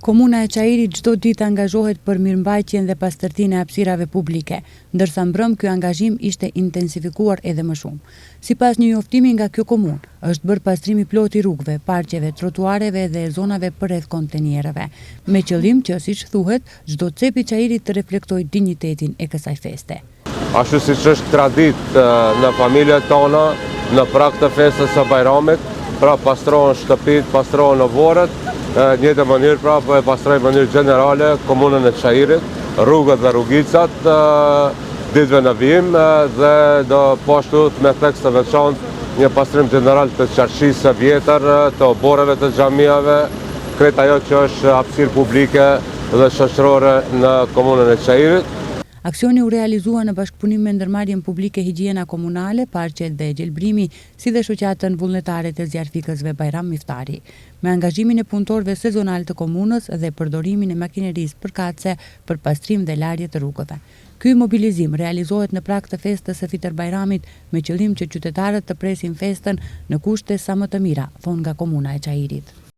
Komuna e Çajirit çdo ditë angazhohet për mirëmbajtjen dhe pastërtinë e hapësirave publike, ndërsa mbrëm ky angazhim ishte intensifikuar edhe më shumë. Sipas një njoftimi nga kjo komunë, është bërë pastrimi plot i rrugëve, parqeve, trotuareve dhe zonave përreth kontenierëve, me qëllim që, siç thuhet, çdo cep i Çajirit të reflektojë dinjitetin e kësaj feste. Ashtu siç është traditë në familjet tona, në prag të festës së Bajramit, pra pastrohen shtëpit, pastrohen ovorët, në njëjtë mënyrë pra po e pastrojmë në mënyrë gjenerale komunën e Çajirit, rrugët dhe rrugicat, ditëve në vijim dhe do poashtu me tekst të veçantë një pastrim gjeneral të qarqisë së vjetër, të oboreve të xhamiave, krejt ajo që është hapësirë publike dhe shoqërore në komunën e Çajirit. Aksioni u realizua në bashkëpunim me ndërmarrjen publike higjiena komunale, parqet dhe gjelbrimi, si dhe shoqatën vullnetare të zjarfikësve Bajram Miftari, me angazhimin e punëtorëve sezonal të komunës dhe përdorimin e makinerisë përkatëse për pastrim dhe larje të rrugëve. Ky mobilizim realizohet në prag të festës së Fitër Bajramit me qëllim që qytetarët të presin festën në kushte sa më të mira, thonë nga komuna e Çajirit.